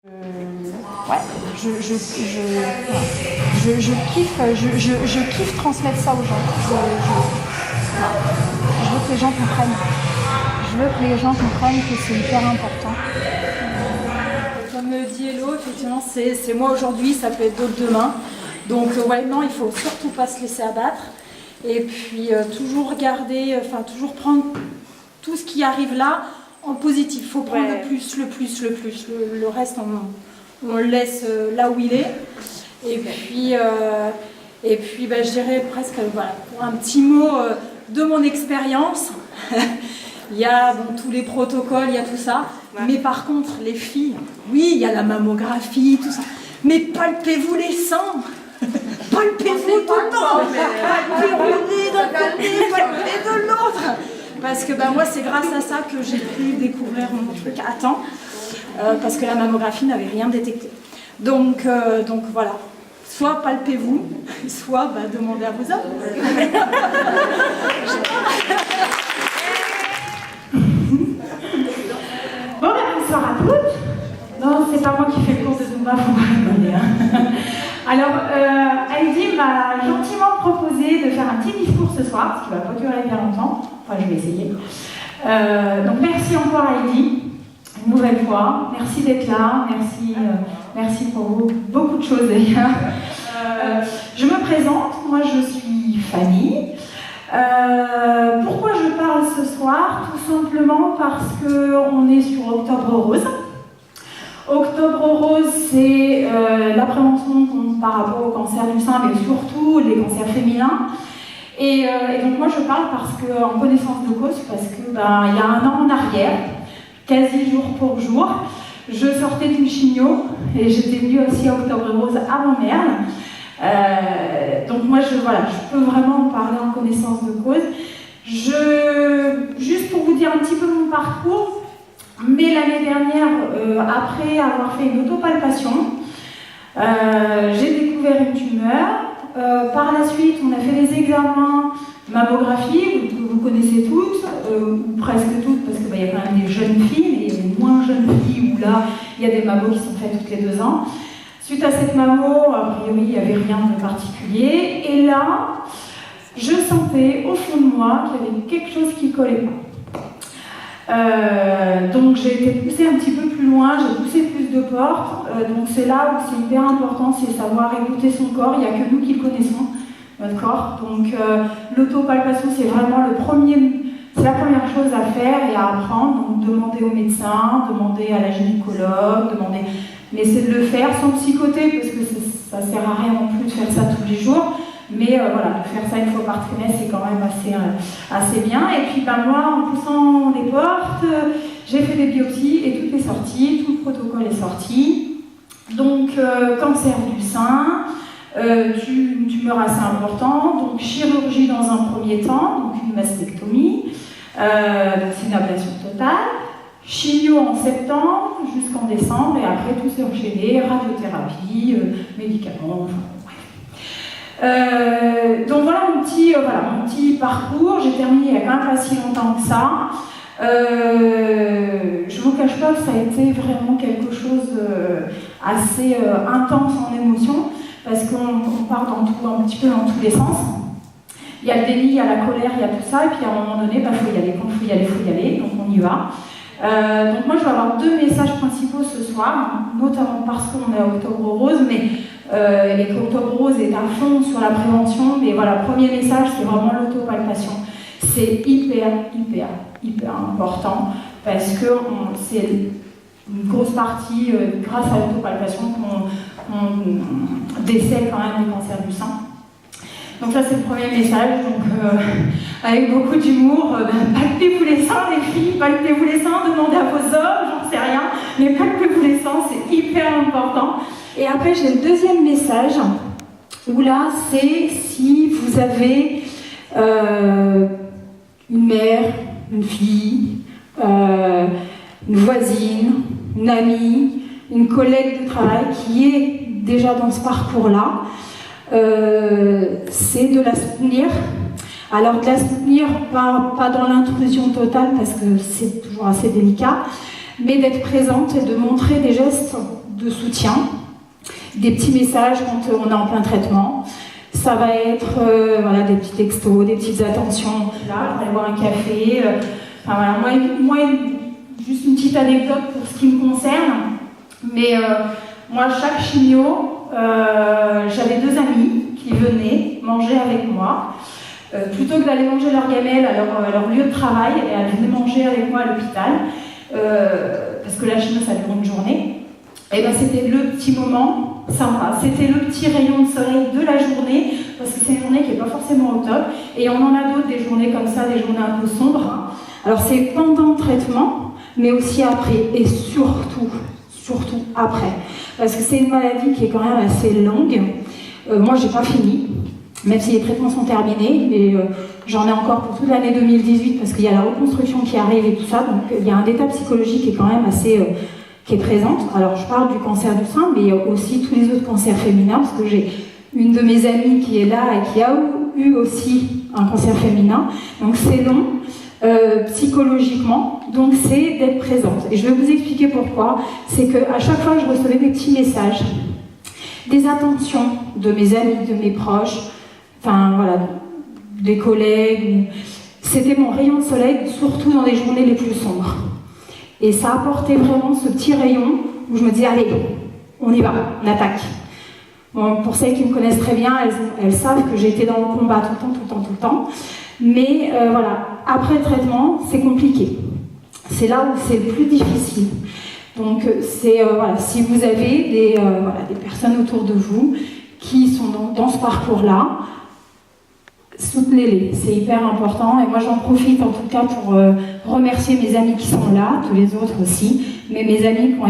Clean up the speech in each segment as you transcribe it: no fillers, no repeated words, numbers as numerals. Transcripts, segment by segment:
Ouais, je kiffe transmettre ça aux gens. Je veux que les gens comprennent. Je veux que les gens comprennent que c'est hyper important. Comme dit Hello, effectivement, c'est moi aujourd'hui, ça peut être d'autres demain. Donc ouais, non, il faut surtout pas se laisser abattre. Et puis toujours regarder, toujours prendre tout ce qui arrive là en positif. Il faut prendre le plus. Le reste, on le laisse là où il est. Et puis je dirais presque, voilà, pour un petit mot de mon expérience, il y a tous les protocoles, il y a tout ça. Ouais. Mais par contre, les filles, oui, il y a la mammographie, tout ça. Mais palpez-vous les seins. Palpez-vous tout le temps. Palpez d'un côté, palpez de l'autre. Parce que moi, c'est grâce à ça que j'ai pu découvrir mon truc à temps. Parce que la mammographie n'avait rien détecté. Donc voilà. Soit palpez-vous, soit demandez à vos hommes. Bonsoir à toutes. Non, c'est pas moi qui fais le cours de Zumba, faut pas rigoler. Alors, Heidi m'a gentiment proposé de faire un petit discours ce soir, ce qui va pas durer bien longtemps. Enfin, je vais essayer. Donc, merci encore Heidi, une nouvelle fois. Merci d'être là. Merci pour vous. Beaucoup de choses d'ailleurs. Je me présente. Moi, je suis Fanny. Pourquoi je parle ce soir? Tout simplement parce qu'on est sur Octobre Rose. Octobre Rose, c'est la prévention par rapport au cancer du sein, mais surtout les cancers féminins. Et donc moi je parle parce que, en connaissance de cause, parce que il y a un an en arrière, quasi jour pour jour, je sortais d'une chimio et j'étais venue aussi à Octobre Rose avant Merle. Donc moi je peux vraiment parler en connaissance de cause. Juste pour vous dire un petit peu mon parcours, mais l'année dernière, après avoir fait une autopalpation, j'ai découvert une tumeur. Par la suite, on a fait des examens mammographie, vous connaissez toutes, ou presque toutes, parce qu'il y a quand même des jeunes filles, mais il y a des moins jeunes filles où là, il y a des mammos qui sont faites toutes les 2 ans. Suite à cette mammo, a priori, il n'y avait rien de particulier. Et là, je sentais au fond de moi qu'il y avait quelque chose qui ne collait pas. Donc j'ai été poussée un petit peu plus loin, j'ai poussé plus de portes. Donc c'est là où c'est hyper important, c'est savoir écouter son corps. Il n'y a que nous qui le connaissons, notre corps. Donc l'autopalpation, c'est vraiment c'est la première chose à faire et à apprendre. Donc demander au médecin, demander à la gynécologue, mais c'est de le faire sans psychoter, parce que ça ne sert à rien non plus de faire ça tous les jours. Mais de faire ça une fois par trimestre, c'est quand même assez bien. Et puis moi, en poussant les portes, j'ai fait des biopsies et tout est sorti, tout le protocole est sorti. Donc, cancer du sein, une tumeur assez importante, donc chirurgie dans un premier temps, donc une mastectomie, c'est une ablation totale. Chimio en septembre jusqu'en décembre, et après tout s'est enchaîné, radiothérapie, médicaments, donc voilà mon petit parcours. J'ai terminé il n'y a quand même pas si longtemps que ça. Je vous cache pas que ça a été vraiment quelque chose assez intense en émotion, parce qu'on part un petit peu dans tous les sens. Il y a le déni, il y a la colère, il y a tout ça, et puis à un moment donné, faut y aller, quand il faut y aller, donc on y va. Donc moi je vais avoir 2 messages principaux ce soir, notamment parce qu'on est à Octobre Rose, et qu'Octobre Rose est à fond sur la prévention. Mais voilà, premier message, c'est vraiment l'autopalpation. C'est hyper important, parce que c'est une grosse partie, grâce à l'autopalpation, qu'on décèle quand même les cancers du sein. Donc ça c'est le premier message, donc avec beaucoup d'humour, palpez-vous les seins les filles, palpez-vous les seins, demandez à vos hommes, j'en sais rien, mais palpez-vous les seins, c'est hyper important. Et après j'ai le deuxième message, où là c'est si vous avez une mère, une fille, une voisine, une amie, une collègue de travail qui est déjà dans ce parcours-là, c'est de la soutenir. Alors de la soutenir, pas dans l'intrusion totale, parce que c'est toujours assez délicat, mais d'être présente et de montrer des gestes de soutien, des petits messages quand on est en plein traitement. Ça va être voilà, des petits textos, des petites attentions, là, aller boire un café. Enfin, voilà, moi, juste une petite anecdote pour ce qui me concerne. Mais moi, chaque chimio, j'avais 2 amis qui venaient manger avec moi. Plutôt que d'aller manger leur gamelle à leur lieu de travail, et elles venaient manger avec moi à l'hôpital, parce que la chimio, ça dure une journée. Et ben, c'était le petit moment sympa, c'était le petit rayon de soleil de la journée, parce que c'est une journée qui n'est pas forcément au top, et on en a d'autres, des journées comme ça, des journées un peu sombres. Alors c'est pendant le traitement, mais aussi après, et surtout après, parce que c'est une maladie qui est quand même assez longue. Moi, j'ai pas fini, même si les traitements sont terminés, mais j'en ai encore pour toute l'année 2018, parce qu'il y a la reconstruction qui arrive et tout ça, donc il y a un état psychologique qui est quand même assez... qui est présente. Alors je parle du cancer du sein, mais aussi tous les autres cancers féminins, parce que j'ai une de mes amies qui est là et qui a eu aussi un cancer féminin. Donc c'est long, psychologiquement, donc c'est d'être présente. Et je vais vous expliquer pourquoi. C'est qu'à chaque fois que je recevais des petits messages, des attentions de mes amis, de mes proches, enfin voilà, des collègues, c'était mon rayon de soleil, surtout dans les journées les plus sombres. Et ça apportait vraiment ce petit rayon où je me disais, allez, on y va, on attaque. Bon, pour celles qui me connaissent très bien, elles savent que j'ai été dans le combat tout le temps. Mais voilà, après le traitement, c'est compliqué. C'est là où c'est le plus difficile. Donc, voilà, si vous avez des personnes autour de vous qui sont dans ce parcours-là, soutenez-les, c'est hyper important. Et moi, j'en profite en tout cas pour remercier mes amis qui sont là, tous les autres aussi, mais mes amis qui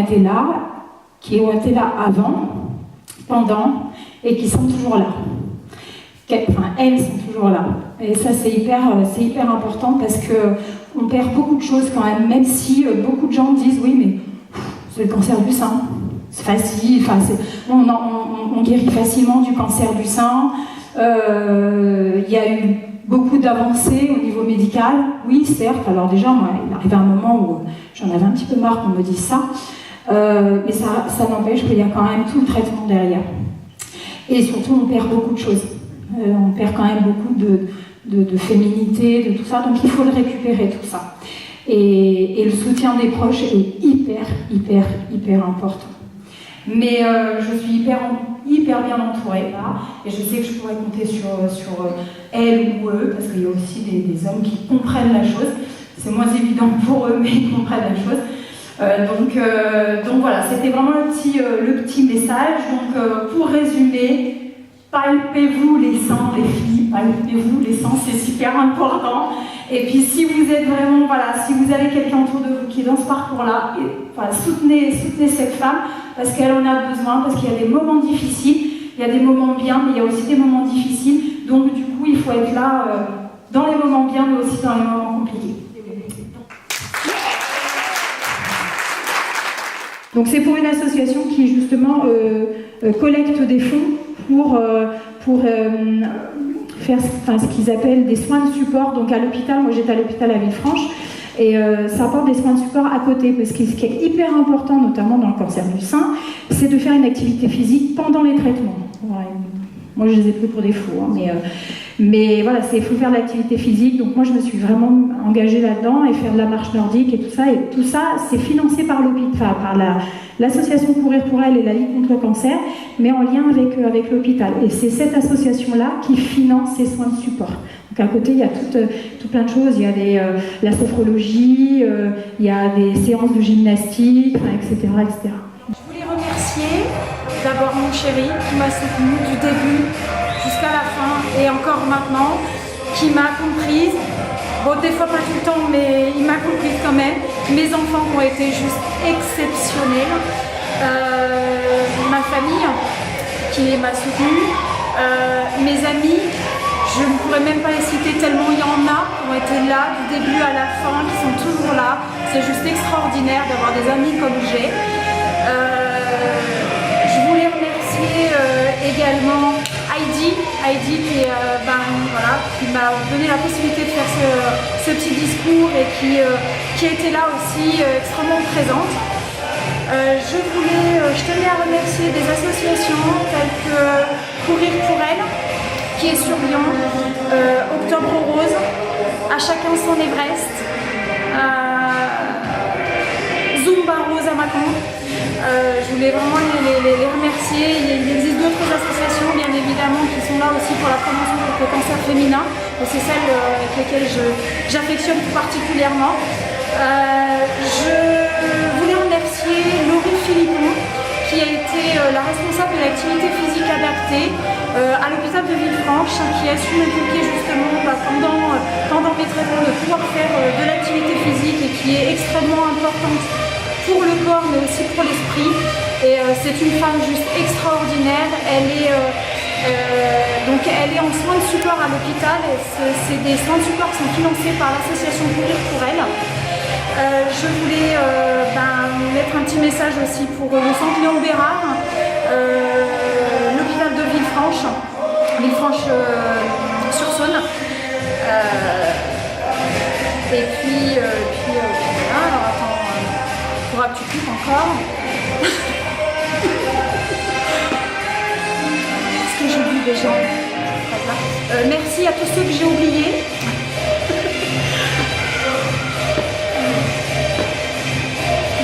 ont été là avant, pendant, et qui sont toujours là. Enfin, elles sont toujours là. Et ça, c'est hyper important parce qu'on perd beaucoup de choses quand même si beaucoup de gens disent, oui, mais c'est le cancer du sein, c'est facile, on guérit facilement du cancer du sein. Il y a eu beaucoup d'avancées au niveau médical, oui certes, alors déjà moi, il arrivait un moment où j'en avais un petit peu marre qu'on me dise ça, mais ça n'empêche qu'il y a quand même tout le traitement derrière. Et surtout on perd beaucoup de choses, on perd quand même beaucoup de féminité, de tout ça, donc il faut le récupérer tout ça. Et le soutien des proches est hyper important. Mais je suis hyper bien entourée là, et je sais que je pourrais compter sur elles ou eux, parce qu'il y a aussi des hommes qui comprennent la chose. C'est moins évident pour eux, mais ils comprennent la chose. Donc voilà, c'était vraiment le petit message. Donc pour résumer, palpez-vous les seins, les filles, palpez-vous les seins, c'est super important. Et puis si vous êtes vraiment, voilà, si vous avez quelqu'un autour de vous qui est dans ce parcours-là, soutenez cette femme, parce qu'elle en a besoin, parce qu'il y a des moments difficiles, il y a des moments bien, mais il y a aussi des moments difficiles. Donc du coup, il faut être là dans les moments bien, mais aussi dans les moments compliqués. Donc c'est pour une association qui justement collecte des fonds pour faire ce qu'ils appellent des soins de support. Donc à l'hôpital, moi j'étais à l'hôpital à Villefranche, et ça apporte des soins de support à côté, parce que ce qui est hyper important, notamment dans le cancer du sein, c'est de faire une activité physique pendant les traitements. Ouais. Moi je les ai pris pour des fous, hein, mais voilà, il faut faire de l'activité physique. Donc moi je me suis vraiment engagée là-dedans, et faire de la marche nordique et tout ça c'est financé par l'hôpital, par l'association Courir pour elle et la Ligue contre le cancer, mais en lien avec l'hôpital. Et c'est cette association-là qui finance ces soins de support. Donc à côté, il y a tout plein de choses. Il y a la sophrologie, il y a des séances de gymnastique, etc., etc. Je voulais remercier d'abord mon chéri qui m'a soutenue du début jusqu'à la fin, et encore maintenant, qui m'a comprise. Bon, des fois pas tout le temps, mais il m'a comprise quand même. Mes enfants qui ont été juste exceptionnels. Ma famille qui m'a soutenue. Mes amis, je ne pourrais même pas les citer tellement il y en a qui ont été là du début à la fin, qui sont toujours là. C'est juste extraordinaire d'avoir des amis comme j'ai. Je voulais remercier également Heidi qui m'a donné la possibilité de faire ce petit discours, et qui a été là aussi extrêmement présente. Je tenais à associations telles que Courir pour elle, qui est sur Lyon, Octobre Rose, À chacun son Everest, Zumba Rose à Mâcon. Je voulais vraiment les remercier. Il existe d'autres associations, bien évidemment, qui sont là aussi pour la promotion contre le cancer féminin. Et c'est celles avec lesquelles j'affectionne tout particulièrement. Je voulais remercier Laurie Philippon, qui a été la responsable de l'activité physique adaptée à l'hôpital de Villefranche, qui a su m'inculquer justement pendant mes traitements de pouvoir faire de l'activité physique et qui est extrêmement importante pour le corps mais aussi pour l'esprit. Et c'est une femme juste extraordinaire. Elle est en soins de support à l'hôpital. C'est des soins de support qui sont financés par l'association Courir pour elle. Je voulais mettre un petit message aussi pour le centre Léon Bérard, l'hôpital de Villefranche-sur-Saône. Et puis voilà, alors attends, faudra que tu cliques encore. Est-ce que j'oublie des gens? Merci à tous ceux que j'ai oubliés.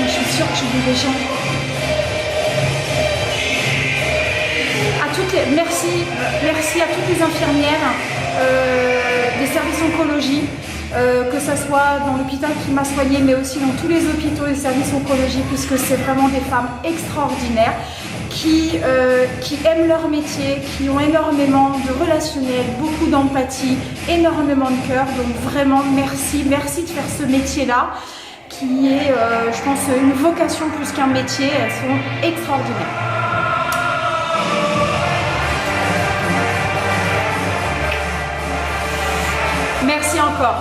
Je suis sûre que j'oublie des gens. Merci à toutes les infirmières des services oncologie, que ce soit dans l'hôpital qui m'a soignée, mais aussi dans tous les hôpitaux et services oncologie, puisque c'est vraiment des femmes extraordinaires qui aiment leur métier, qui ont énormément de relationnel, beaucoup d'empathie, énormément de cœur. Donc vraiment merci de faire ce métier-là, qui est, je pense, une vocation plus qu'un métier. Elles sont extraordinaires. Merci encore.